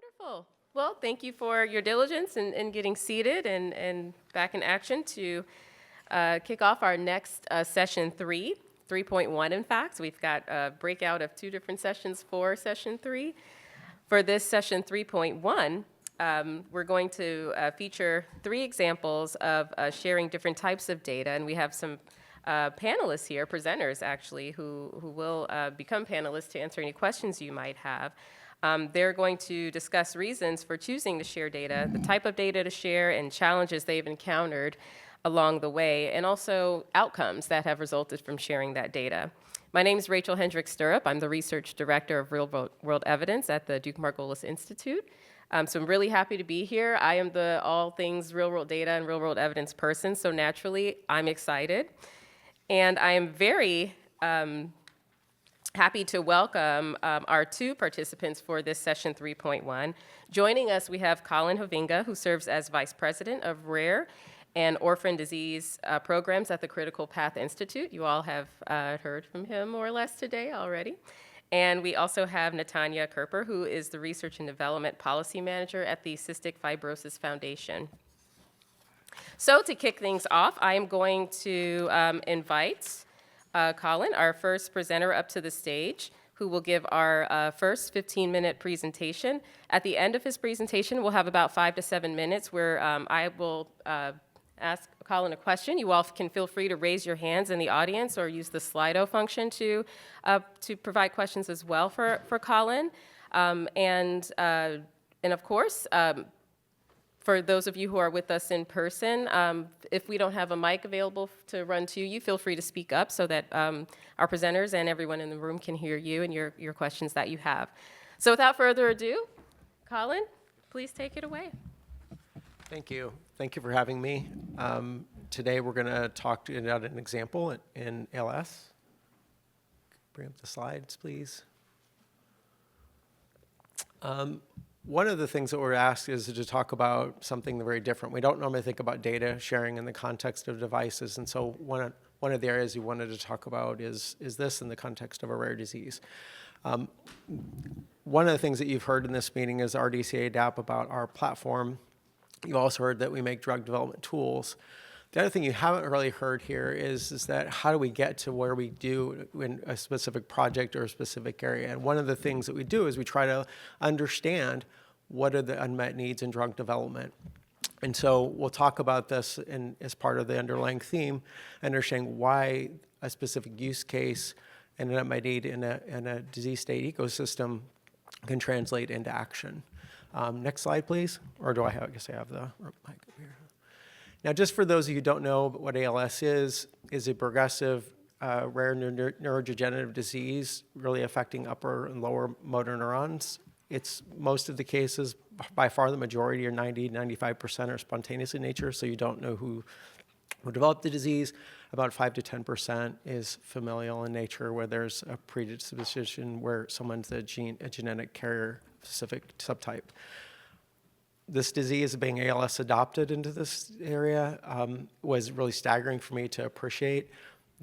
Wonderful. Well, thank you for your diligence in getting seated and back in action to kick off our next session 3.1 in fact. We've got a breakout of 2 different sessions for session 3. For this session 3.1, we're going to feature 3 examples of sharing different types of data, and we have some panelists here, presenters actually, who will become panelists to answer any questions you might have. They're going to discuss reasons for choosing to share data, the type of data to share, and challenges they've encountered along the way, and also outcomes that have resulted from sharing that data. My name is Rachele Hendricks-Sturrup. I'm the Research Director of Real-World Evidence at the Duke-Margolis Institute. So I'm really happy to be here. I am the all things real-world data and real-world evidence person, so naturally I'm excited. And I am very happy to welcome our 2 participants for this session 3.1. Joining us, we have Collin Hovinga, who serves as Vice President of Rare and Orphan Disease Programs at the Critical Path Institute. You all have heard from him more or less today already. And we also have Natanya Kerper, who is the Research and Development Policy Manager at the Cystic Fibrosis Foundation. So to kick things off, I am going to invite Collin, our first presenter, up to the stage, who will give our first 15-minute presentation. At the end of his presentation, we'll have about 5 to 7 minutes where I will ask Collin a question. You all can feel free to raise your hands in the audience or use the Slido function to provide questions as well for Collin. And of course, for those of you who are with us in person, if we don't have a mic available to run to you, feel free to speak up so that our presenters and everyone in the room can hear you and your questions that you have. So without further ado, Collin, please take it away. Thank you. Thank you for having me. Today we're going to talk about an example in ALS. Bring up the slides, please. One of the things that we're asked is to talk about something very different. We don't normally think about data sharing in the context of devices, and so one of the areas you wanted to talk about is this in the context of a rare disease. One of the things that you've heard in this meeting is RDCA DAP about our platform. You also heard that we make drug development tools. The other thing you haven't really heard here is that how do we get to where we do in a specific project or a specific area? And one of the things that we do is we try to understand what are the unmet needs in drug development. And so we'll talk about this as part of the underlying theme, understanding why a specific use case and an unmet need in a disease state ecosystem can translate into action. Next slide, please. Or do I have, I guess I have the mic up here. Now, just for those of you who don't know what ALS is a progressive rare neurodegenerative disease really affecting upper and lower motor neurons. It's most of the cases, by far the majority, are 90-95% are spontaneous in nature, so you don't know who developed the disease. About 5 to 10% is familial in nature, where there's a predisposition where someone's a genetic carrier, specific subtype. This disease, being ALS adopted into this area, was really staggering for me to appreciate.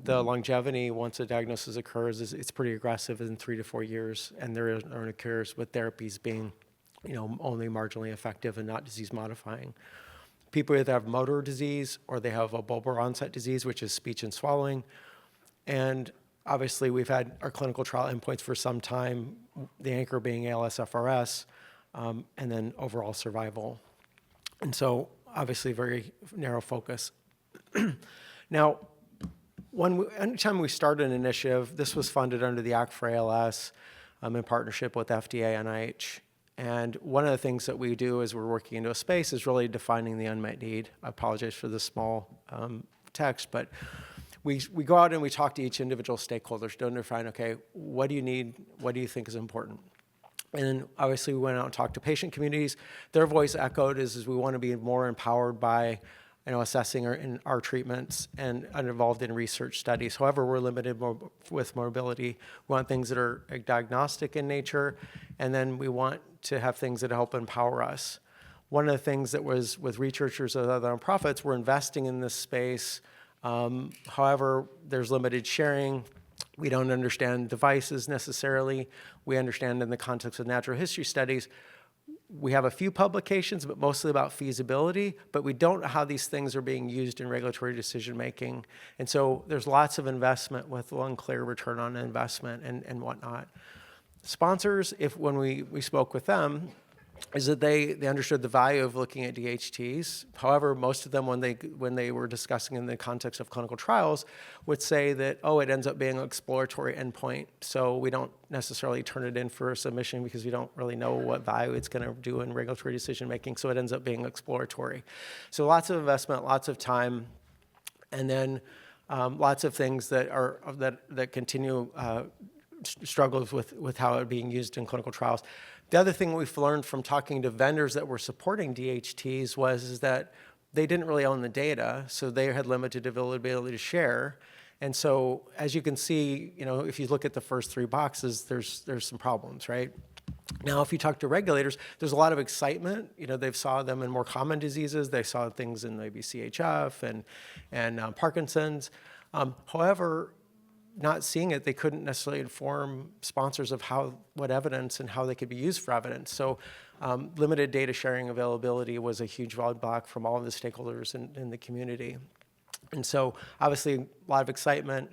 The longevity, once a diagnosis occurs, it's pretty aggressive in 3 to 4 years, and there are no cures, with therapies being, only marginally effective and not disease modifying. People either have motor disease or they have a bulbar onset disease, which is speech and swallowing. And obviously, we've had our clinical trial endpoints for some time, the anchor being ALS-FRS, and then overall survival. And so, obviously, very narrow focus. Now, anytime we start an initiative, this was funded under the Act for ALS in partnership with FDA, NIH. And one of the things that we do as we're working into a space is really defining the unmet need. I apologize for the small text, but we go out and we talk to each individual stakeholders to define, okay, what do you need? What do you think is important? And obviously we went out and talked to patient communities. Their voice echoed is we want to be more empowered by assessing our treatments and involved in research studies. However, we're limited with mobility. We want things that are diagnostic in nature, and then we want to have things that help empower us. One of the things that was with researchers and other nonprofits, we're investing in this space. However, there's limited sharing. We don't understand devices necessarily. We understand in the context of natural history studies, we have a few publications, but mostly about feasibility, but we don't know how these things are being used in regulatory decision-making. And so there's lots of investment with unclear return on investment and whatnot. Sponsors, when we spoke with them, is that they understood the value of looking at DHTs. However, most of them, when they were discussing in the context of clinical trials, would say that, oh, it ends up being an exploratory endpoint, so we don't necessarily turn it in for a submission because we don't really know what value it's going to do in regulatory decision making, so it ends up being exploratory. So lots of investment, lots of time, and then lots of things that continue struggles with how it's being used in clinical trials. The other thing we've learned from talking to vendors that were supporting DHTs is that they didn't really own the data, so they had limited ability to share. And so, as you can see, if you look at the first three boxes, there's some problems, right? Now, if you talk to regulators, there's a lot of excitement. They've saw them in more common diseases. They saw things in maybe CHF and Parkinson's. However, not seeing it, they couldn't necessarily inform sponsors of what evidence and how they could be used for evidence. So limited data sharing availability was a huge roadblock from all of the stakeholders in the community. And so obviously a lot of excitement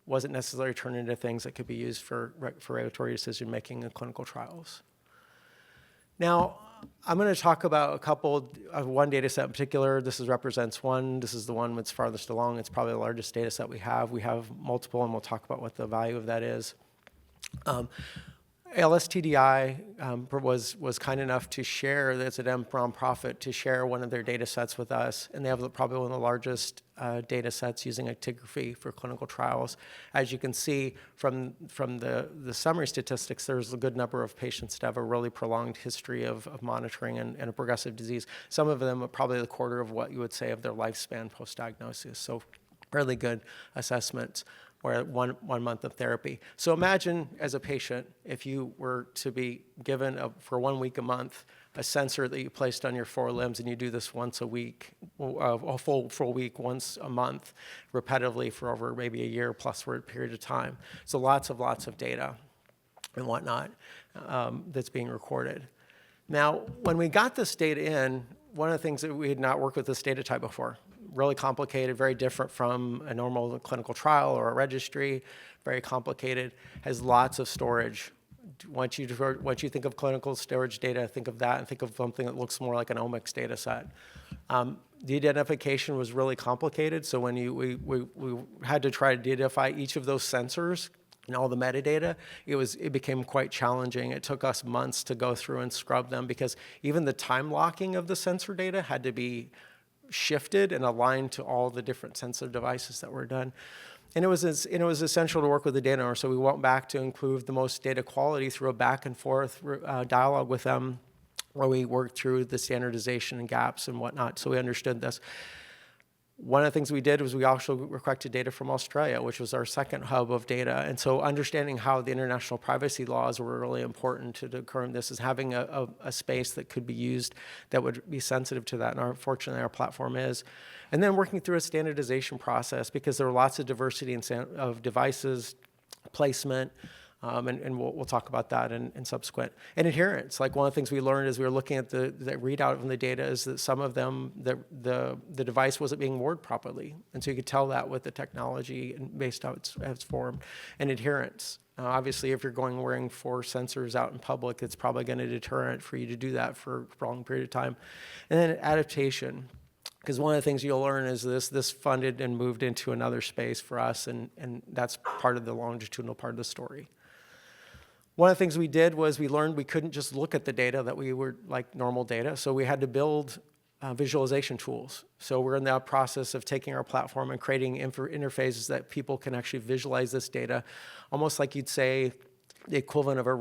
wasn't necessarily turned into things that could be used for regulatory decision making in clinical trials. Now, I'm going to talk about one data set in particular. This represents one. This is the one that's farthest along. It's probably the largest data set we have. We have multiple, and we'll talk about what the value of that is. ALS-TDI was kind enough to share, that's an nonprofit, to share one of their data sets with us, and they have probably one of the largest data sets using actigraphy for clinical trials. As you can see from the summary statistics, there's a good number of patients that have a really prolonged history of monitoring and a progressive disease. Some of them are probably a quarter of what you would say of their lifespan post-diagnosis, so really good assessments. Or 1 month of therapy. So imagine as a patient, if you were to be given for 1 week a month, a sensor that you placed on your 4 limbs, and you do this once a week, a full week, once a month, repetitively for over maybe a year plus for a period of time. So lots of data and whatnot that's being recorded. Now, when we got this data in, one of the things that we had not worked with this data type before. Really complicated, very different from a normal clinical trial or a registry, very complicated, has lots of storage. Once you think of clinical storage data, think of that and think of something that looks more like an omics data set. The identification was really complicated, so when we had to try to identify each of those sensors and all the metadata, it became quite challenging. It took us months to go through and scrub them because even the time locking of the sensor data had to be shifted and aligned to all the different sensor devices that were done. And it was essential to work with the data owner, so we went back to improve the most data quality through a back and forth dialogue with them where we worked through the standardization and gaps and whatnot, so we understood this. One of the things we did was we also requested data from Australia, which was our second hub of data. And so understanding how the international privacy laws were really important to current this is having a space that could be used that would be sensitive to that. And fortunately, our platform is. And then working through a standardization process because there were lots of diversity of devices, placement, and we'll talk about that in subsequent. And adherence, like one of the things we learned as we were looking at the readout from the data is that some of them, the device wasn't being moored properly. And so you could tell that with the technology and based on how it's formed. And adherence. Obviously, if you're wearing 4 sensors out in public, it's probably going to deter it for you to do that for a prolonged period of time. And then adaptation. Because one of the things you'll learn is this funded and moved into another space for us, and that's part of the longitudinal part of the story. One of the things we did was we learned we couldn't just look at the data that we were like normal data, so we had to build visualization tools. So we're in the process of taking our platform and creating interfaces that people can actually visualize this data, almost like you'd say the equivalent of a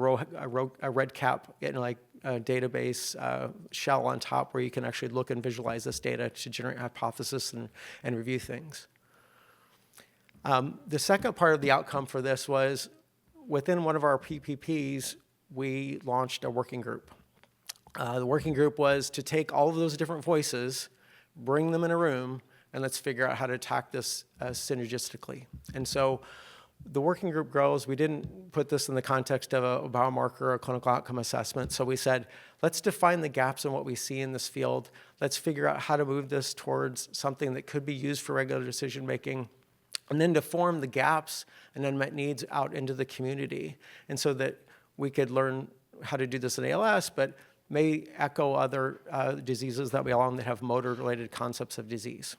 red cap, like a database shell on top where you can actually look and visualize this data to generate hypothesis and review things. The second part of the outcome for this was within one of our PPPs, we launched a working group. The working group was to take all of those different voices, bring them in a room, and let's figure out how to attack this synergistically. And so the working group grows. We didn't put this in the context of a biomarker or a clinical outcome assessment. So we said, let's define the gaps in what we see in this field. Let's figure out how to move this towards something that could be used for regular decision making, and then to form the gaps and unmet needs out into the community. And so that we could learn how to do this in ALS, but may echo other diseases that we all own that have motor-related concepts of disease.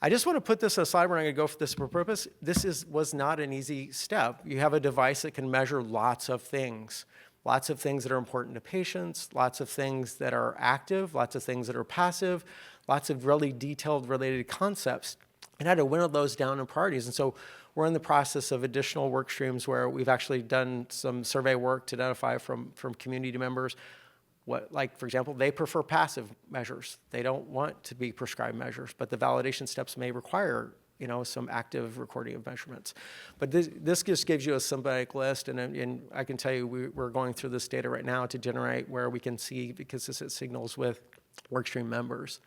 I just want to put this aside. We're not going to go for this for purpose. This was not an easy step. You have a device that can measure lots of things that are important to patients, lots of things that are active, lots of things that are passive, lots of really detailed related concepts, and how to winnow those down in priorities. And so we're in the process of additional work streams where we've actually done some survey work to identify from community members what, like, for example, they prefer passive measures. They don't want to be prescribed measures, but the validation steps may require, some active recording of measurements. But this just gives you a symbiotic list, and I can tell you we're going through this data right now to generate where we can see consistent signals with workstream members.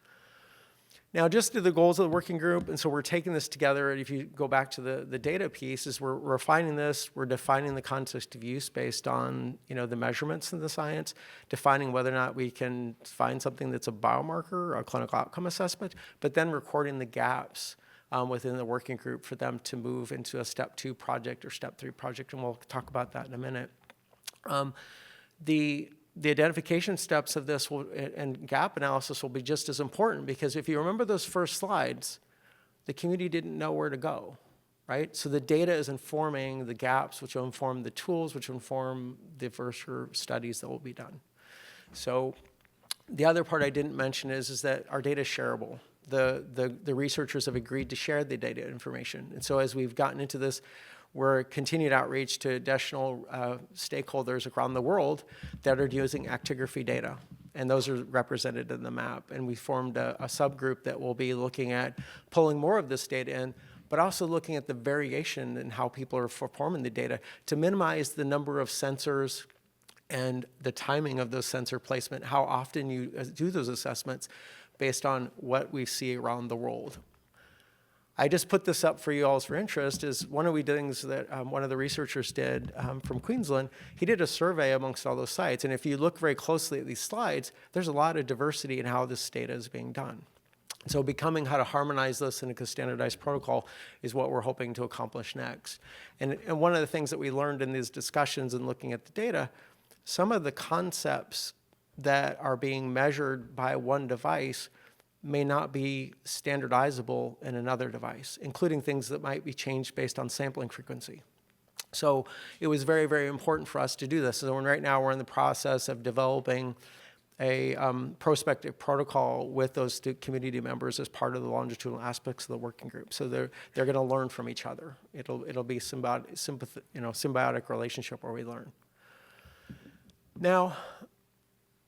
Now, just to the goals of the working group, and so we're taking this together, and if you go back to the data piece, is we're refining this, we're defining the context of use based on, the measurements in the science, defining whether or not we can find something that's a biomarker or a clinical outcome assessment, but then recording the gaps within the working group for them to move into a step 2 project or step 3 project, and we'll talk about that in a minute. The identification steps of this and gap analysis will be just as important, because if you remember those first slides, the community didn't know where to go, right? So the data is informing the gaps, which will inform the tools, which will inform the future studies that will be done. So the other part I didn't mention is that our data is shareable. The researchers have agreed to share the data information. And so as we've gotten into this, we're continued outreach to additional stakeholders around the world that are using actigraphy data. And those are represented in the map. And we formed a subgroup that will be looking at pulling more of this data in, but also looking at the variation in how people are performing the data to minimize the number of sensors and the timing of those sensor placement, how often you do those assessments based on what we see around the world. I just put this up for you all's for interest is one of the things that one of the researchers did from Queensland. He did a survey amongst all those sites. And if you look very closely at these slides, there's a lot of diversity in how this data is being done. So becoming how to harmonize this in a standardized protocol is what we're hoping to accomplish next. And one of the things that we learned in these discussions and looking at the data, some of the concepts that are being measured by one device may not be standardizable in another device, including things that might be changed based on sampling frequency. So it was very, very important for us to do this. So right now we're in the process of developing a prospective protocol with those community members as part of the longitudinal aspects of the working group. So they're going to learn from each other. It'll be symbiotic relationship where we learn. Now,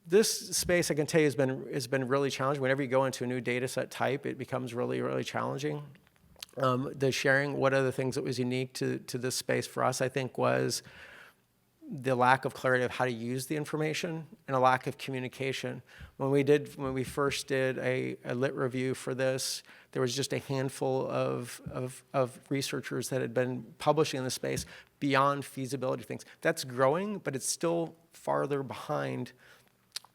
this space, I can tell you, has been really challenging. Whenever you go into a new data set type, it becomes really, really challenging. The sharing, one of the things that was unique to this space for us, I think, was the lack of clarity of how to use the information and a lack of communication. When we first did a lit review for this, there was just a handful of researchers that had been publishing in the space beyond feasibility things. That's growing, but it's still farther behind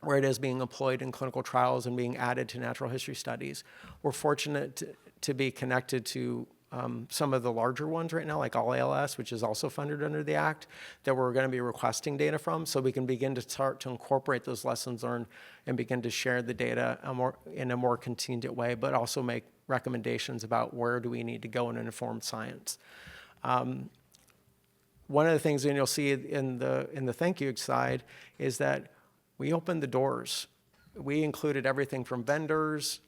where it is being employed in clinical trials and being added to natural history studies. We're fortunate to be connected to some of the larger ones right now, like All ALS, which is also funded under the Act, that we're going to be requesting data from, so we can begin to start to incorporate those lessons learned and begin to share the data in a more contingent way, but also make recommendations about where do we need to go in an informed science. One of the things, and you'll see in the thank you side, is that we opened the doors. We included everything from vendors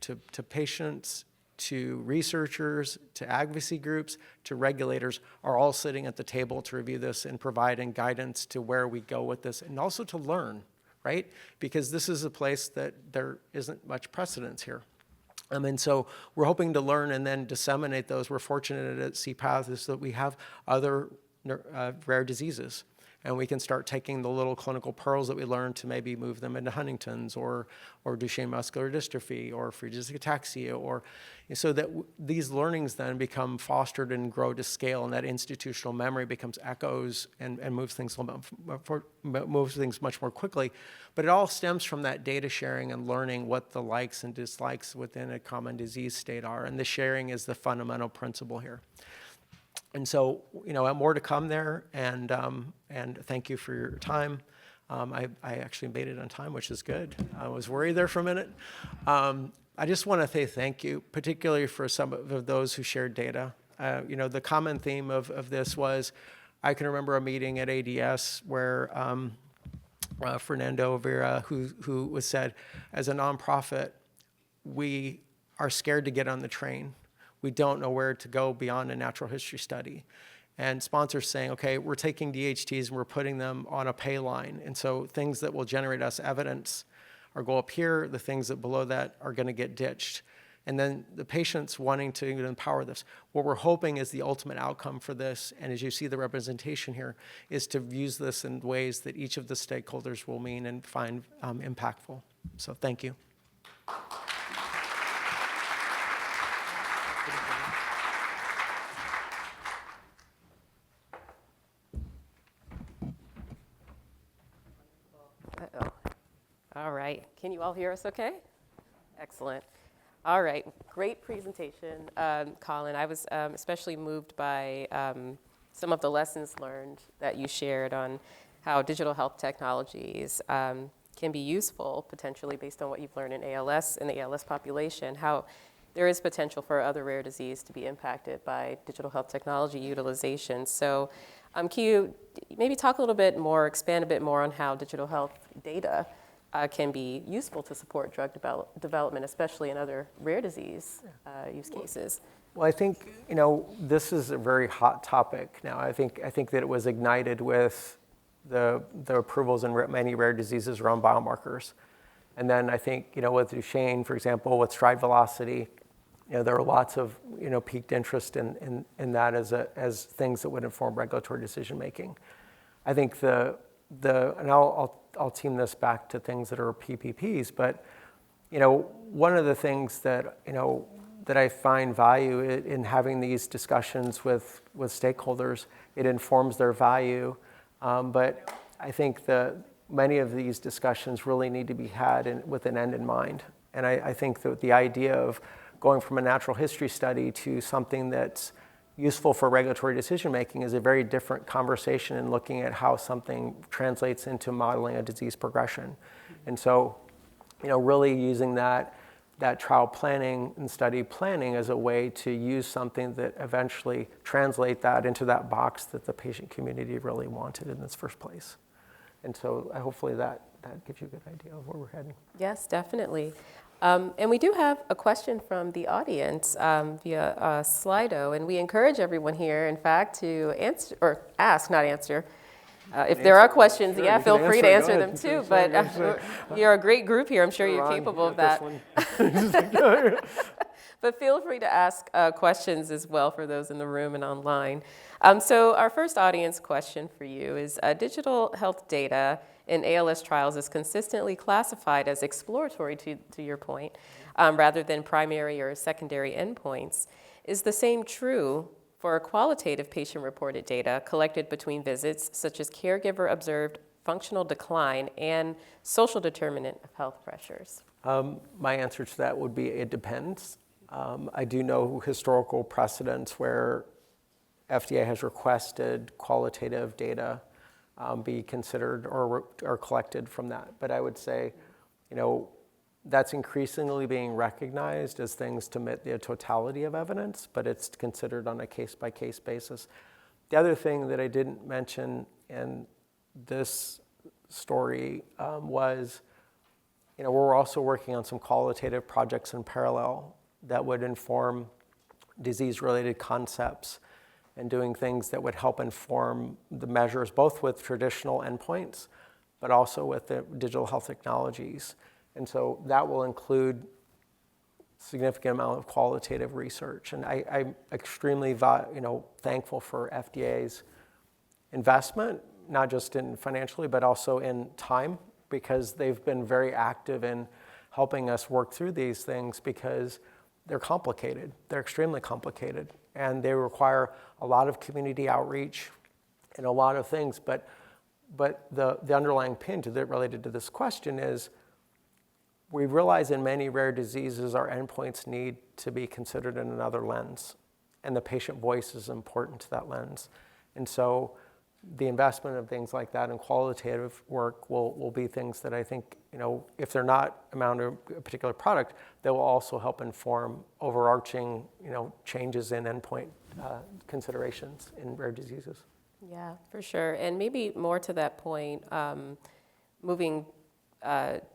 to patients to researchers to advocacy groups to regulators are all sitting at the table to review this and providing guidance to where we go with this, and also to learn, right? Because this is a place that there isn't much precedence here. And so we're hoping to learn and then disseminate those. We're fortunate at CPATH is that we have other rare diseases. And we can start taking the little clinical pearls that we learned to maybe move them into Huntington's or Duchenne muscular dystrophy or Friedreich's ataxia, or so that these learnings then become fostered and grow to scale, and that institutional memory becomes echoes and moves things much more quickly. But it all stems from that data sharing and learning what the likes and dislikes within a common disease state are, and the sharing is the fundamental principle here. And so, more to come there, and thank you for your time. I actually made it on time, which is good. I was worried there for a minute. I just want to say thank you, particularly for some of those who shared data. The common theme of this was, I can remember a meeting at ADS where Fernando Vera, who was said, as a nonprofit, we are scared to get on the train. We don't know where to go beyond a natural history study. And sponsors saying, okay, we're taking DHTs and we're putting them on a pay line. And so things that will generate us evidence are go up here, the things that below that are going to get ditched. And then the patients wanting to empower this. What we're hoping is the ultimate outcome for this, and as you see the representation here, is to use this in ways that each of the stakeholders will mean and find impactful. So thank you. Uh-oh. All right. Can you all hear us okay? Excellent. All right. Great presentation, Collin. I was especially moved by some of the lessons learned that you shared on how digital health technologies can be useful, potentially based on what you've learned in ALS, in the ALS population, how there is potential for other rare disease to be impacted by digital health technology utilization. So can you maybe talk a little bit more, expand a bit more on how digital health data can be useful to support drug development, especially in other rare disease use cases? Well, I think, this is a very hot topic now. I think that it was ignited with the approvals in many rare diseases around biomarkers. And then I think, with Duchenne, for example, with stride velocity, there are lots of, piqued interest in that as things that would inform regulatory decision making. I think and I'll team this back to things that are PPPs, but, one of the things that, that I find value in having these discussions with stakeholders, it informs their value. But I think many of these discussions really need to be had with an end in mind. And I think that the idea of going from a natural history study to something that's useful for regulatory decision making is a very different conversation in looking at how something translates into modeling a disease progression. And so, really using that trial planning and study planning as a way to use something that eventually translate that into that box that the patient community really wanted in this first place. And so hopefully that gives you a good idea of where we're heading. Yes, definitely. And we do have a question from the audience via Slido, and we encourage everyone here, in fact, to answer, or ask, not answer. If there are questions, sure, feel free to answer them too. But you're a great group here. I'm sure you're capable of that. But feel free to ask questions as well for those in the room and online. So our first audience question for you is, digital health data in ALS trials is consistently classified as exploratory, to your point, rather than primary or secondary endpoints. Is the same true for qualitative patient-reported data collected between visits, such as caregiver-observed functional decline and social determinant of health pressures? My answer to that would be it depends. I do know historical precedents where FDA has requested qualitative data be considered or collected from that. But I would say, that's increasingly being recognized as things to meet the totality of evidence, but it's considered on a case-by-case basis. The other thing that I didn't mention in this story was, we're also working on some qualitative projects in parallel that would inform disease-related concepts and doing things that would help inform the measures, both with traditional endpoints, but also with the digital health technologies. And so that will include significant amount of qualitative research. And I'm extremely thankful for FDA's investment not just in financially, but also in time, because they've been very active in helping us work through these things because they're complicated. They're extremely complicated, and they require a lot of community outreach and a lot of things. But the underlying pin to that related to this question is we realize in many rare diseases our endpoints need to be considered in another lens, and the patient voice is important to that lens. And so the investment of things like that and qualitative work will be things that I think, if they're not around a particular product, they will also help inform overarching, changes in endpoint considerations in rare diseases. Yeah, for sure. And maybe more to that point, moving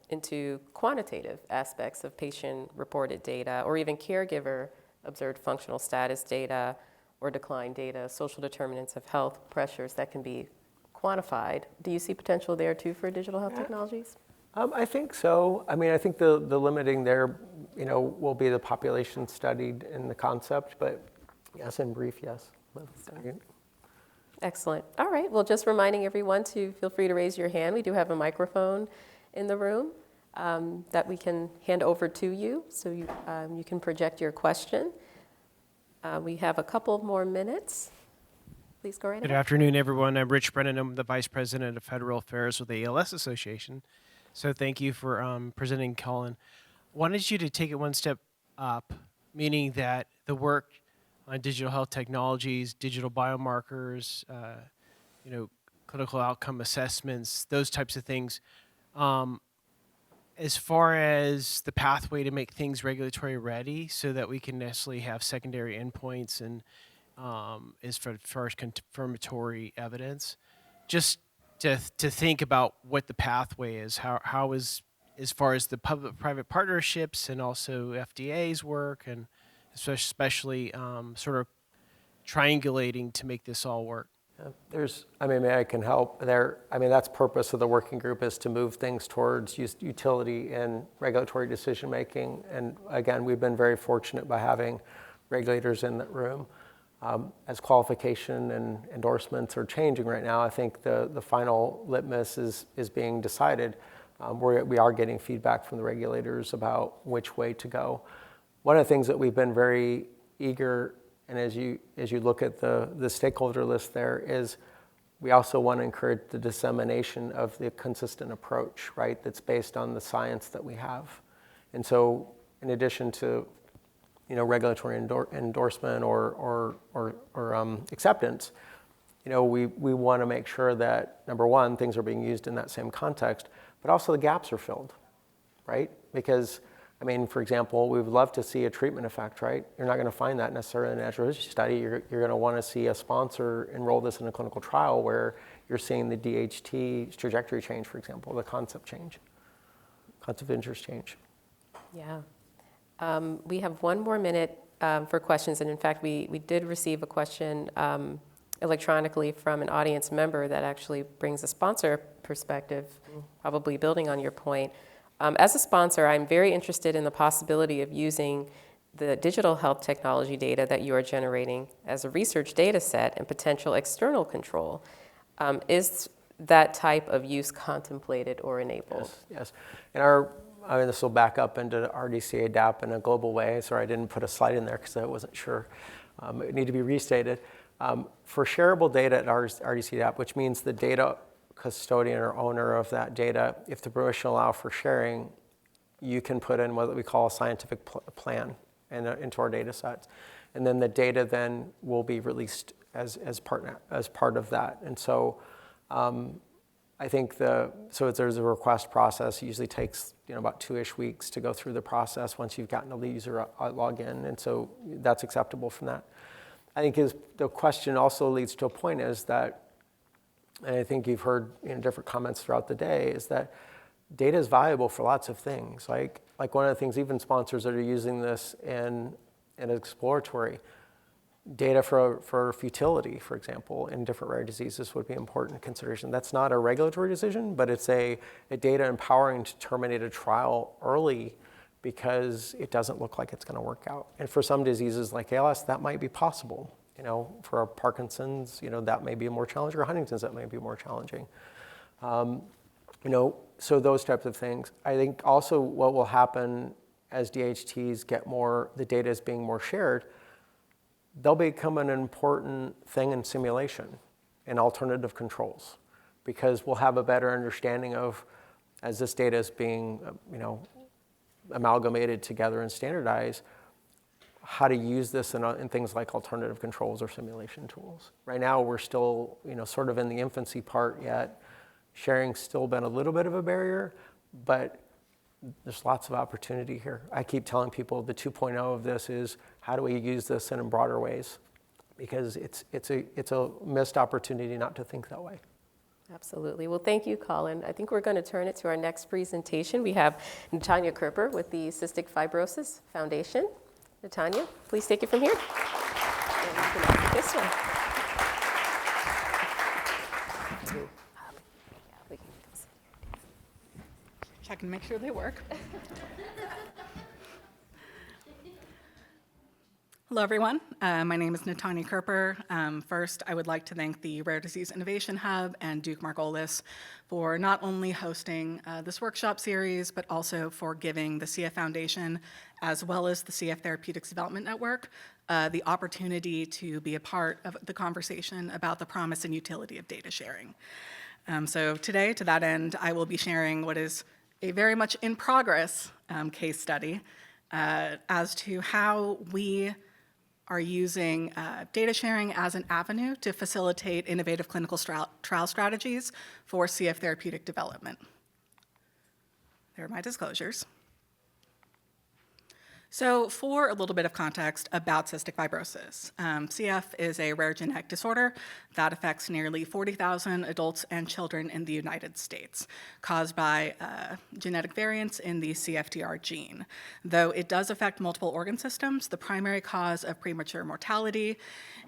into quantitative aspects of patient-reported data or even caregiver-observed functional status data or decline data, social determinants of health pressures that can be quantified. Do you see potential there too for digital health technologies? I think so. I mean, I think the limiting there, will be the population studied in the concept, but yes, in brief, yes. Excellent. All right. Well, just reminding everyone to feel free to raise your hand. We do have a microphone in the room that we can hand over to you, so you can project your question. We have a couple more minutes. Please go right ahead. Good afternoon, everyone. I'm Rich Brennan. I'm the Vice President of Federal Affairs with the ALS Association. So thank you for presenting, Collin. Wanted you to take it one step up, meaning that the work on digital health technologies, digital biomarkers, clinical outcome assessments, those types of things, as far as the pathway to make things regulatory ready so that we can necessarily have secondary endpoints and as far as confirmatory evidence, just to think about what the pathway is, how is, as far as the public-private partnerships and also FDA's work, and especially sort of triangulating to make this all work. Maybe I can help there. That's the purpose of the working group, is to move things towards utility in regulatory decision making. And again, we've been very fortunate by having regulators in that room. As qualification and endorsements are changing right now, I think the final litmus is being decided. We are getting feedback from the regulators about which way to go. One of the things that we've been very eager, and as you look at the stakeholder list there, is we also want to encourage the dissemination of the consistent approach, right, that's based on the science that we have. And so in addition to regulatory endorsement or acceptance, we want to make sure that, number one, things are being used in that same context, but also the gaps are filled, right? Because for example, we would love to see a treatment effect, right? You're not going to find that necessarily in a natural history study. You're going to want to see a sponsor enroll this in a clinical trial where you're seeing the DHT trajectory change, for example, the concept of interest change. Yeah. We have one more minute for questions, and in fact, we did receive a question electronically from an audience member that actually brings a sponsor perspective, probably building on your point. As a sponsor, I'm very interested in the possibility of using the digital health technology data that you are generating as a research data set and potential external control. Is that type of use contemplated or enabled? Yes. And this will back up into RDCA DAP in a global way. Sorry, I didn't put a slide in there because I wasn't sure. It need to be restated. For shareable data at RDCA DAP, which means the data custodian or owner of that data, if the permission allow for sharing, you can put in what we call a scientific plan into our data sets. And then the data then will be released as part of that. And so I think there's a request process. It usually takes about 2-ish weeks to go through the process once you've gotten a user login, and so that's acceptable from that. I think the question also leads to a point is that, and I think you've heard different comments throughout the day, is that data is valuable for lots of things. Like one of the things, even sponsors that are using this in exploratory, data for futility, for example, in different rare diseases would be important consideration. That's not a regulatory decision, but it's a data empowering to terminate a trial early because it doesn't look like it's going to work out. And for some diseases like ALS, that might be possible. for Parkinson's, that may be more challenging, or Huntington's, that may be more challenging. So those types of things. I think also what will happen as DHTs get more, the data is being more shared, they'll become an important thing in simulation and alternative controls, because we'll have a better understanding of, as this data is being, amalgamated together and standardized, how to use this in things like alternative controls or simulation tools. Right now, we're still, sort of in the infancy part yet. Sharing's still been a little bit of a barrier, but there's lots of opportunity here. I keep telling people the 2.0 of this is, how do we use this in broader ways? Because it's a missed opportunity not to think that way. Absolutely. Well, thank you, Collin. I think we're going to turn it to our next presentation. We have Natanya Kerper with the Cystic Fibrosis Foundation. Natanya, please take it from here. And you can ask this one. Check and make sure they work. Hello, everyone. My name is Natanya Kerper. First, I would like to thank the Rare Disease Innovation Hub and Duke-Margolis for not only hosting this workshop series, but also for giving the CF Foundation, as well as the CF Therapeutics Development Network, the opportunity to be a part of the conversation about the promise and utility of data sharing. So today, to that end, I will be sharing what is a very much in progress case study as to how we are using data sharing as an avenue to facilitate innovative clinical trial strategies for CF therapeutic development. There are my disclosures. So for a little bit of context about cystic fibrosis, CF is a rare genetic disorder that affects nearly 40,000 adults and children in the United States, caused by genetic variants in the CFTR gene. Though it does affect multiple organ systems, the primary cause of premature mortality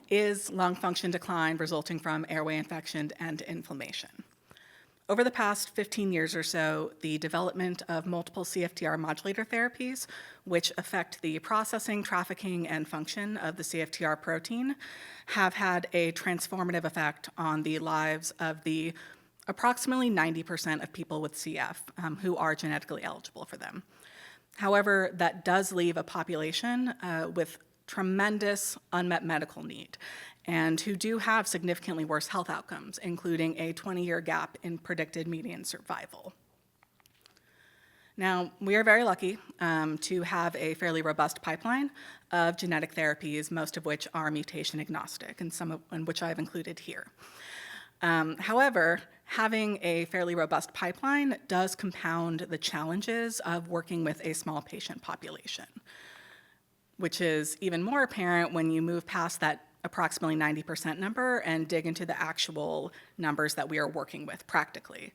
is lung function decline resulting from airway infection and inflammation. Over the past 15 years or so, the development of multiple CFTR modulator therapies, which affect the processing, trafficking, and function of the CFTR protein, have had a transformative effect on the lives of the approximately 90% of people with CF who are genetically eligible for them. However, that does leave a population with tremendous unmet medical need, and who do have significantly worse health outcomes, including a 20-year gap in predicted median survival. Now, we are very lucky to have a fairly robust pipeline of genetic therapies, most of which are mutation agnostic, and some of which I've included here. However, having a fairly robust pipeline does compound the challenges of working with a small patient population, which is even more apparent when you move past that approximately 90% number and dig into the actual numbers that we are working with practically.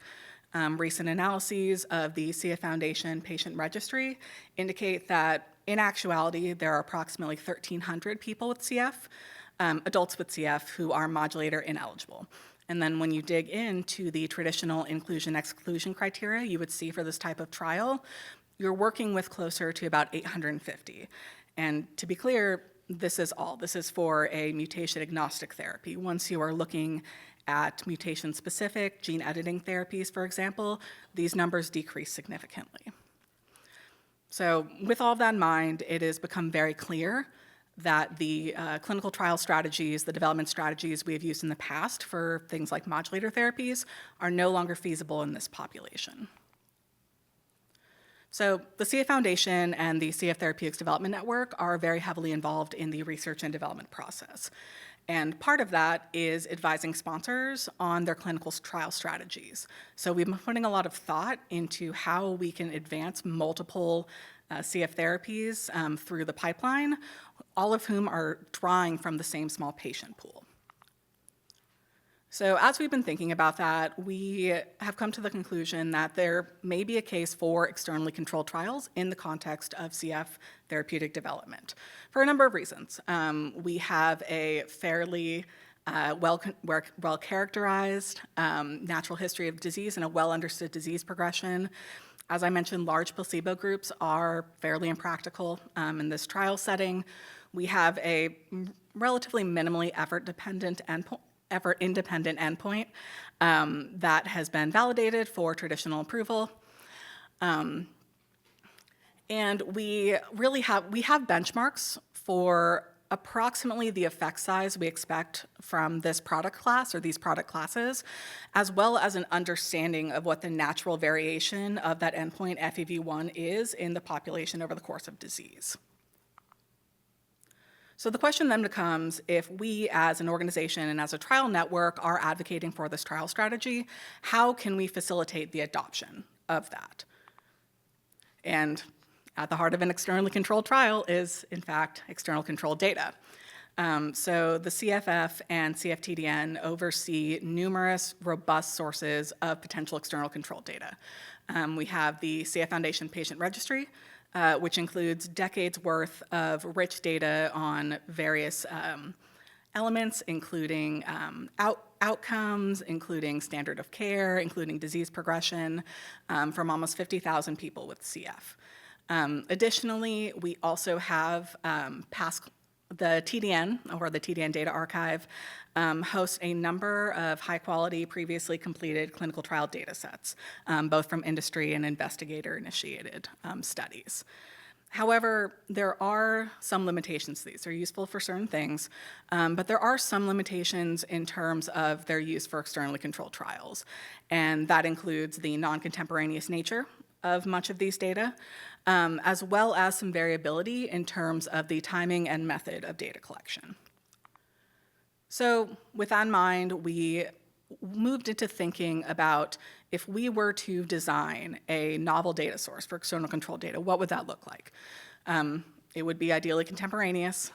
Recent analyses of the CF Foundation patient registry indicate that in actuality, there are approximately 1,300 people with CF, adults with CF who are modulator ineligible. And then when you dig into the traditional inclusion-exclusion criteria you would see for this type of trial, you're working with closer to about 850. And to be clear, this is for a mutation-agnostic therapy. Once you are looking at mutation-specific gene editing therapies, for example, these numbers decrease significantly. So with all of that in mind, it has become very clear that the clinical trial strategies, the development strategies we have used in the past for things like modulator therapies are no longer feasible in this population. So the CF Foundation and the CF Therapeutics Development Network are very heavily involved in the research and development process. And part of that is advising sponsors on their clinical trial strategies. So we've been putting a lot of thought into how we can advance multiple CF therapies through the pipeline, all of whom are drawing from the same small patient pool. So as we've been thinking about that, we have come to the conclusion that there may be a case for externally controlled trials in the context of CF therapeutic development for a number of reasons. We have a fairly well-characterized natural history of disease and a well-understood disease progression. As I mentioned, large placebo groups are fairly impractical in this trial setting. we have a relatively minimally effort-independent endpoint that has been validated for traditional approval. And we have benchmarks for approximately the effect size we expect from this product class or these product classes, as well as an understanding of what the natural variation of that endpoint FEV1 is in the population over the course of disease. So the question then becomes, if we as an organization and as a trial network are advocating for this trial strategy, how can we facilitate the adoption of that? And at the heart of an externally controlled trial is, in fact, external controlled data. So the CFF and CFTDN oversee numerous robust sources of potential external controlled data. We have the CF Foundation Patient Registry, which includes decades worth of rich data on various elements, including outcomes, including standard of care, including disease progression, from almost 50,000 people with CF. Additionally, we also have the TDN, or the TDN Data Archive, hosts a number of high-quality, previously completed clinical trial data sets, both from industry and investigator-initiated studies. However, there are some limitations to these. They're useful for certain things, but there are some limitations in terms of their use for externally controlled trials, and that includes the non-contemporaneous nature of much of these data, as well as some variability in terms of the timing and method of data collection. So with that in mind, we moved into thinking about, if we were to design a novel data source for external control data, what would that look like? It would be ideally contemporaneous.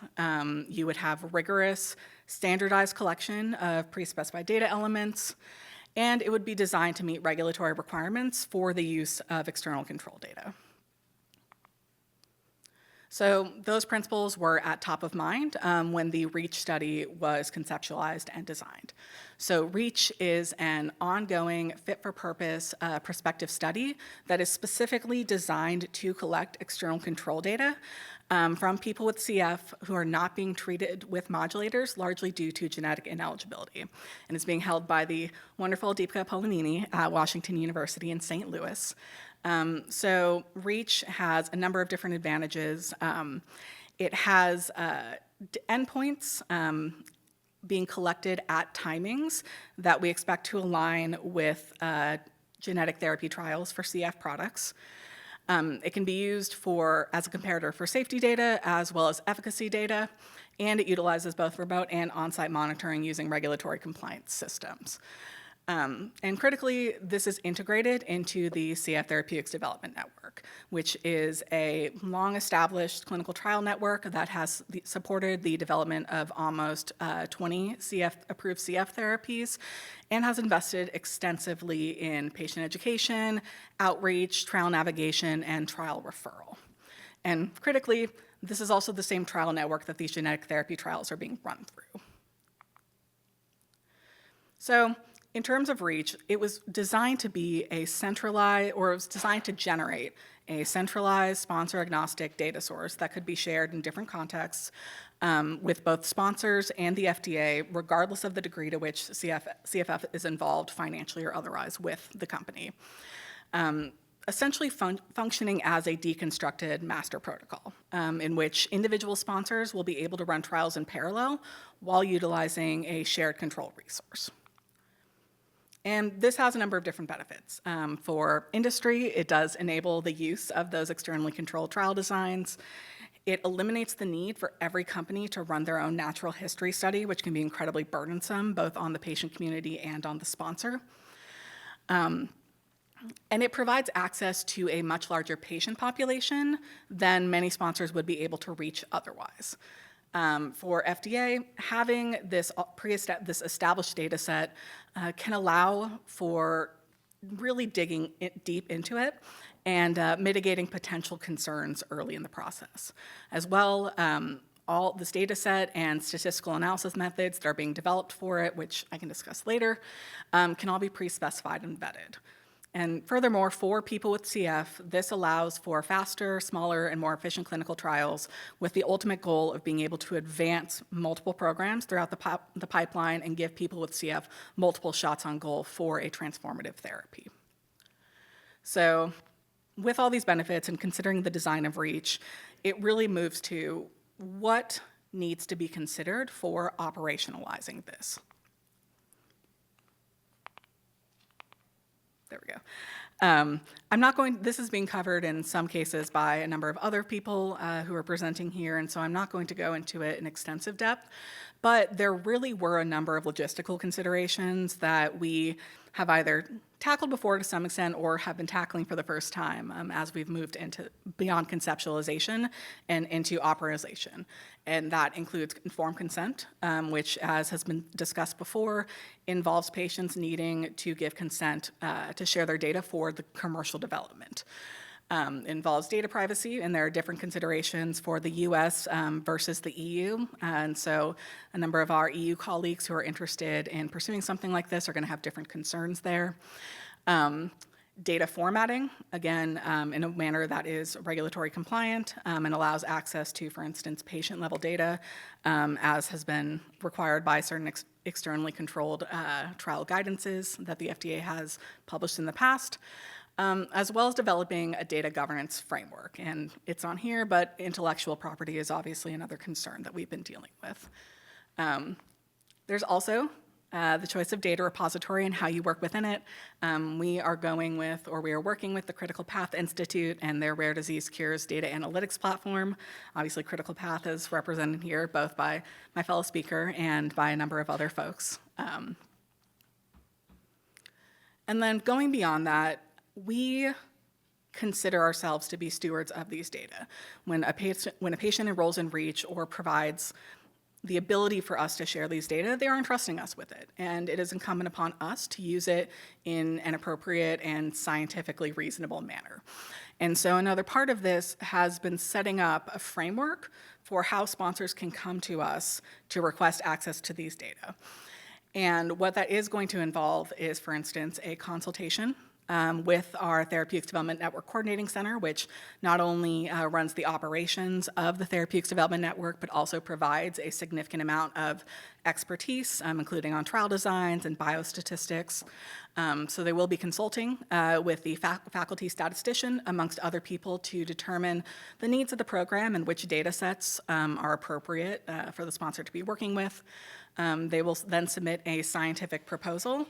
You would have rigorous, standardized collection of pre-specified data elements, and it would be designed to meet regulatory requirements for the use of external control data. So those principles were at top of mind when the REACH study was conceptualized and designed. So REACH is an ongoing, fit-for-purpose prospective study that is specifically designed to collect external control data from people with CF who are not being treated with modulators, largely due to genetic ineligibility. And it's being held by the wonderful Deepika Polanini at Washington University in St. Louis. So REACH has a number of different advantages. It has endpoints being collected at timings that we expect to align with genetic therapy trials for CF products. It can be used as a comparator for safety data as well as efficacy data, and it utilizes both remote and on-site monitoring using regulatory compliance systems. And critically, this is integrated into the CF Therapeutics Development Network, which is a long-established clinical trial network that has supported the development of almost 20 approved CF therapies and has invested extensively in patient education, outreach, trial navigation, and trial referral. And critically, this is also the same trial network that these genetic therapy trials are being run through. So, in terms of REACH, it was designed to be a centralized, or it was designed to generate a centralized sponsor-agnostic data source that could be shared in different contexts with both sponsors and the FDA, regardless of the degree to which CFF is involved financially or otherwise with the company. Essentially functioning as a deconstructed master protocol in which individual sponsors will be able to run trials in parallel while utilizing a shared control resource. And this has a number of different benefits. For industry, it does enable the use of those externally controlled trial designs. It eliminates the need for every company to run their own natural history study, which can be incredibly burdensome, both on the patient community and on the sponsor. And it provides access to a much larger patient population than many sponsors would be able to reach otherwise. For FDA, having this established data set can allow for really digging deep into it and mitigating potential concerns early in the process. As well, all this data set and statistical analysis methods that are being developed for it, which I can discuss later, can all be pre-specified and vetted. And furthermore, for people with CF, this allows for faster, smaller, and more efficient clinical trials with the ultimate goal of being able to advance multiple programs throughout the pipeline and give people with CF multiple shots on goal for a transformative therapy. So with all these benefits and considering the design of REACH, it really moves to what needs to be considered for operationalizing this. There we go. This is being covered in some cases by a number of other people who are presenting here, and so I'm not going to go into it in extensive depth, but there really were a number of logistical considerations that we have either tackled before to some extent or have been tackling for the first time as we've moved into beyond conceptualization and into operationalization. And that includes informed consent, which, as has been discussed before, involves patients needing to give consent to share their data for the commercial development. Involves data privacy, and there are different considerations for the US versus the EU. And so a number of our EU colleagues who are interested in pursuing something like this are going to have different concerns there. Data formatting, again, in a manner that is regulatory compliant and allows access to, for instance, patient-level data, as has been required by certain externally controlled trial guidances that the FDA has published in the past. As well as developing a data governance framework. And it's on here, but intellectual property is obviously another concern that we've been dealing with. There's also the choice of data repository and how you work within it. We are working with the Critical Path Institute and their Rare Disease Cures data analytics platform. Obviously, Critical Path is represented here both by my fellow speaker and by a number of other folks. And then going beyond that, we consider ourselves to be stewards of these data. When a patient enrolls in REACH or provides the ability for us to share these data, they are entrusting us with it. And it is incumbent upon us to use it in an appropriate and scientifically reasonable manner. And so another part of this has been setting up a framework for how sponsors can come to us to request access to these data. And what that is going to involve is, for instance, a consultation with our Therapeutics Development Network Coordinating Center, which not only runs the operations of the Therapeutics Development Network, but also provides a significant amount of expertise, including on trial designs and biostatistics. So they will be consulting with the faculty statistician, amongst other people, to determine the needs of the program and which data sets are appropriate for the sponsor to be working with. They will then submit a scientific proposal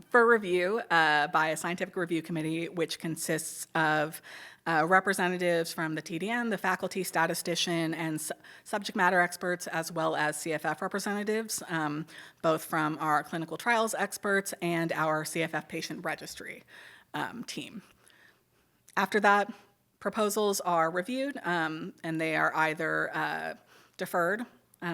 for review by a scientific review committee, which consists of representatives from the TDN, the faculty statistician, and subject matter experts, as well as CFF representatives, both from our clinical trials experts and our CFF patient registry team. After that, proposals are reviewed, and they are either deferred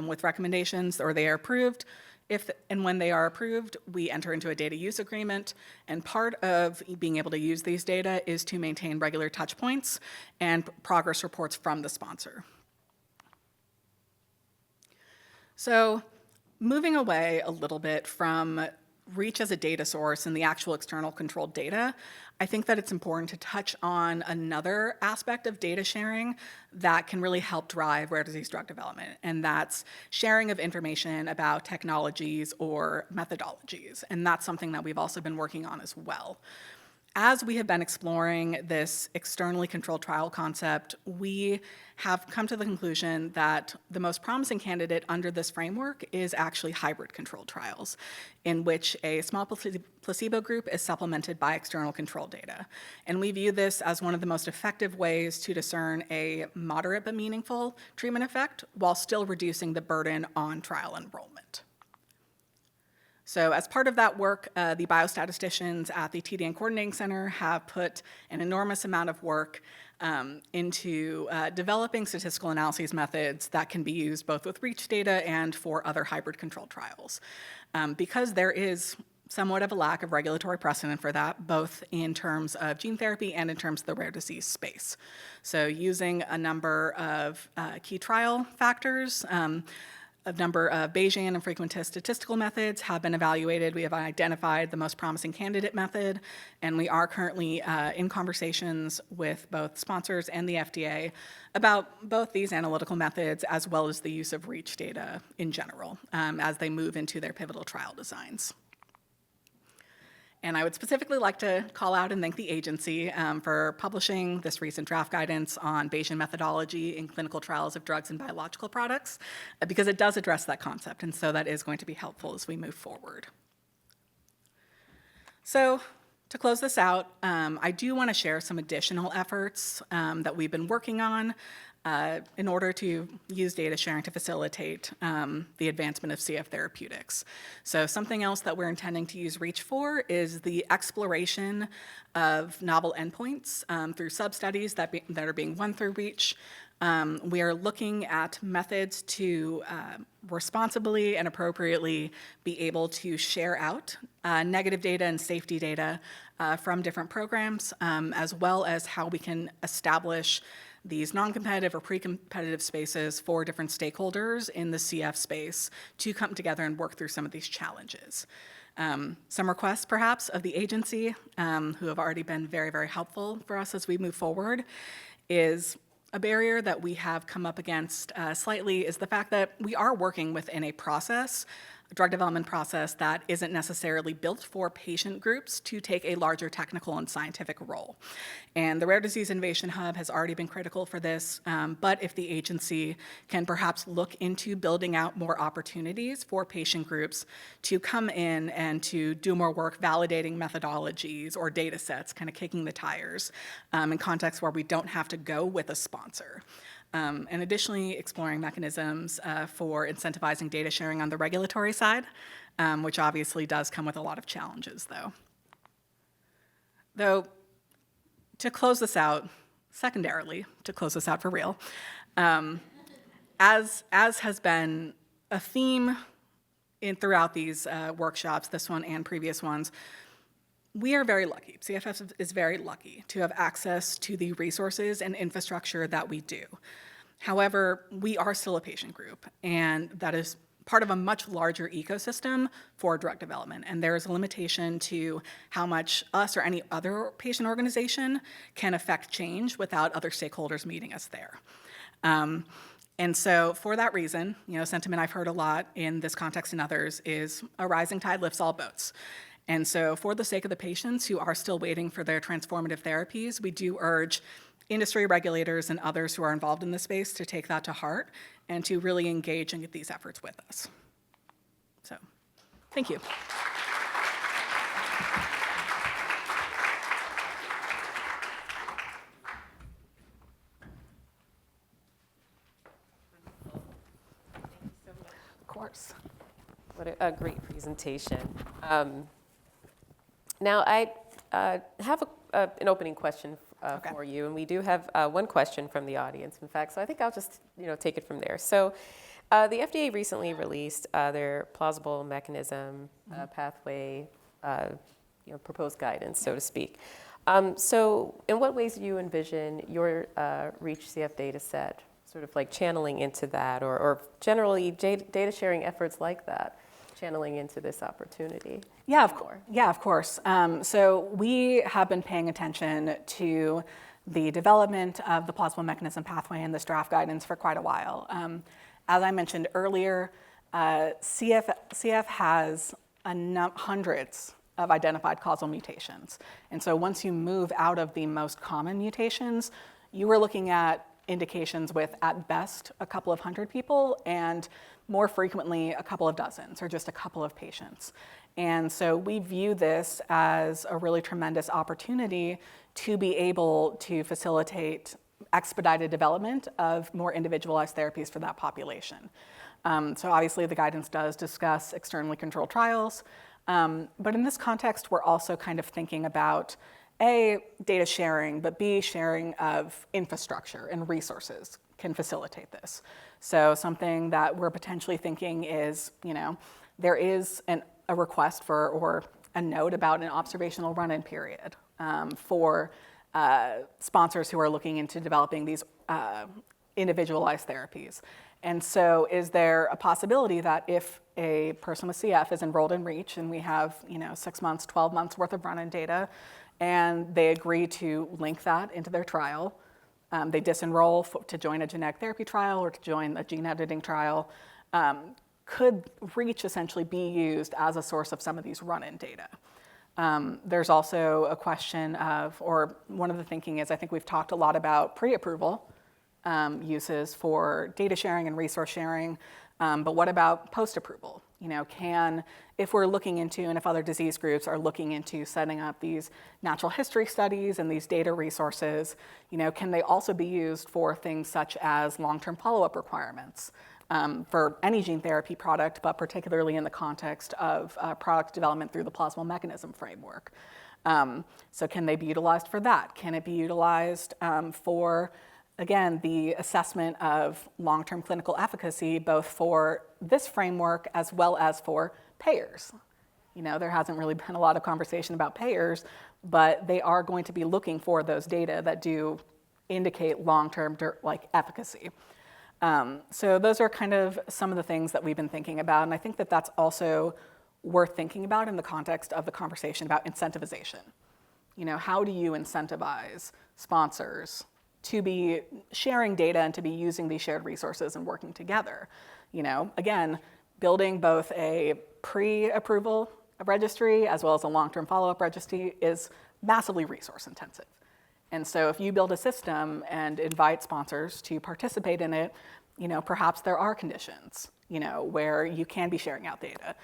with recommendations or they are approved. If and when they are approved, we enter into a data use agreement, and part of being able to use these data is to maintain regular touch points and progress reports from the sponsor. So moving away a little bit from REACH as a data source and the actual external controlled data, I think that it's important to touch on another aspect of data sharing that can really help drive rare disease drug development, and that's sharing of information about technologies or methodologies, and that's something that we've also been working on as well. As we have been exploring this externally controlled trial concept, we have come to the conclusion that the most promising candidate under this framework is actually hybrid controlled trials, in which a small placebo group is supplemented by external control data. And we view this as one of the most effective ways to discern a moderate but meaningful treatment effect while still reducing the burden on trial enrollment. So as part of that work, the biostatisticians at the TDN Coordinating Center have put an enormous amount of work into developing statistical analyses methods that can be used both with REACH data and for other hybrid controlled trials. Because there is somewhat of a lack of regulatory precedent for that, both in terms of gene therapy and in terms of the rare disease space. So using a number of key trial factors, a number of Bayesian and frequentist statistical methods have been evaluated. We have identified the most promising candidate method, and we are currently in conversations with both sponsors and the FDA about both these analytical methods as well as the use of REACH data in general as they move into their pivotal trial designs. And I would specifically like to call out and thank the agency for publishing this recent draft guidance on Bayesian methodology in clinical trials of drugs and biological products, because it does address that concept, and so that is going to be helpful as we move forward. So to close this out, I do want to share some additional efforts that we've been working on in order to use data sharing to facilitate the advancement of CF therapeutics. So something else that we're intending to use REACH for is the exploration of novel endpoints through sub-studies that are being run through REACH. We are looking at methods to responsibly and appropriately be able to share out negative data and safety data from different programs, as well as how we can establish these non-competitive or pre-competitive spaces for different stakeholders in the CF space to come together and work through some of these challenges. Some requests, perhaps, of the agency, who have already been very, very helpful for us as we move forward, is a barrier that we have come up against slightly is the fact that we are working within a process, a drug development process that isn't necessarily built for patient groups to take a larger technical and scientific role. And the Rare Disease Innovation Hub has already been critical for this, but if the agency can perhaps look into building out more opportunities for patient groups to come in and to do more work validating methodologies or data sets, kind of kicking the tires in contexts where we don't have to go with a sponsor. And additionally, exploring mechanisms for incentivizing data sharing on the regulatory side, which obviously does come with a lot of challenges, Though, to close this out, secondarily, to close this out for real, as has been a theme throughout these workshops, this one and previous ones, we are very lucky, CFF is very lucky to have access to the resources and infrastructure that we do. However, we are still a patient group, and that is part of a much larger ecosystem for drug development. And there is a limitation to how much us or any other patient organization can affect change without other stakeholders meeting us there. And so for that reason, sentiment I've heard a lot in this context and others is a rising tide lifts all boats. And so for the sake of the patients who are still waiting for their transformative therapies, we do urge industry regulators and others who are involved in this space to take that to heart and to really engage in these efforts with us. So, thank you. Of course. What a great presentation. Now, I have an opening question for you, and we do have one question from the audience, in fact, so I think I'll just take it from there. So the FDA recently released their plausible mechanism pathway proposed guidance, so to speak. So in what ways do you envision your REACH CF data set sort of like channeling into that, or generally data sharing efforts like that channeling into this opportunity? Yeah, of course. So we have been paying attention to the development of the plausible mechanism pathway in this draft guidance for quite a while. As I mentioned earlier, CF has hundreds of identified causal mutations. And so once you move out of the most common mutations, you are looking at indications with, at best, a couple of hundred people, and more frequently, a couple of dozens, or just a couple of patients. And so we view this as a really tremendous opportunity to be able to facilitate expedited development of more individualized therapies for that population. So obviously the guidance does discuss externally controlled trials, but in this context, we're also kind of thinking about A, data sharing, but B, sharing of infrastructure and resources can facilitate this. So something that we're potentially thinking is, there is a request for, or a note about an observational run-in period for sponsors who are looking into developing these individualized therapies. And so is there a possibility that if a person with CF is enrolled in REACH and we have 6 months, 12 months worth of run-in data, and they agree to link that into their trial, they disenroll to join a genetic therapy trial or to join a gene editing trial, could REACH essentially be used as a source of some of these run-in data? There's also a question of, or one of the thinking is, I think we've talked a lot about pre-approval uses for data sharing and resource sharing, but what about post-approval? If we're looking into, and if other disease groups are looking into setting up these natural history studies and these data resources, can they also be used for things such as long-term follow-up requirements for any gene therapy product, but particularly in the context of product development through the plausible mechanism framework? So can they be utilized for that? Can it be utilized for, again, the assessment of long-term clinical efficacy, both for this framework as well as for payers? There hasn't really been a lot of conversation about payers, but they are going to be looking for those data that do indicate long-term efficacy. So those are kind of some of the things that we've been thinking about, and I think that that's also worth thinking about in the context of the conversation about incentivization. How do you incentivize sponsors to be sharing data and to be using these shared resources and working together? Again, building both a pre-approval registry as well as a long-term follow-up registry is massively resource intensive. And so if you build a system and invite sponsors to participate in it, perhaps there are conditions, where you can be sharing out data,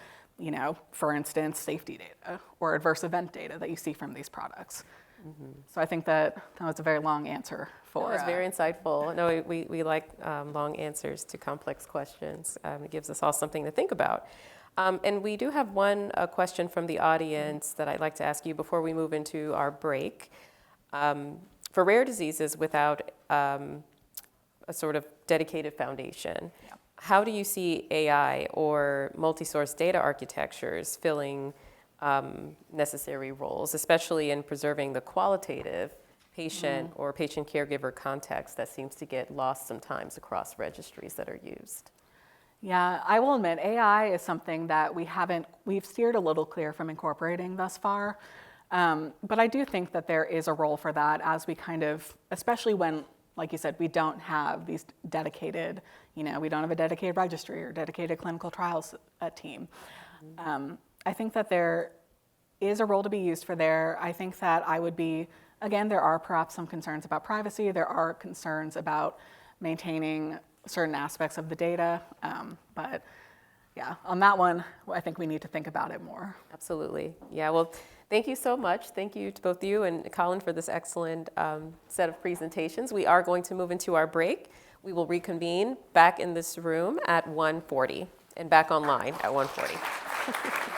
for instance, safety data or adverse event data that you see from these products. Mm-hmm. So I think that was a very long answer for. That was very insightful. No, we like long answers to complex questions. It gives us all something to think about. And we do have one question from the audience that I'd like to ask you before we move into our break. For rare diseases without a sort of dedicated foundation, yeah, how do you see AI or multi-source data architectures filling necessary roles, especially in preserving the qualitative patient or patient caregiver context that seems to get lost sometimes across registries that are used? Yeah, I will admit AI is something that we've steered a little clear from incorporating thus far. But I do think that there is a role for that as we especially when, like you said, we don't have these dedicated, we don't have a dedicated registry or dedicated clinical trials team. Mm-hmm. I think that there is a role to be used for there. I think that again, there are perhaps some concerns about privacy. There are concerns about maintaining certain aspects of the data. But yeah, on that one, I think we need to think about it more. Absolutely. Yeah, well, thank you so much. Thank you to both you and Collin for this excellent set of presentations. We are going to move into our break. We will reconvene back in this room at 1:40 and back online at 1:40.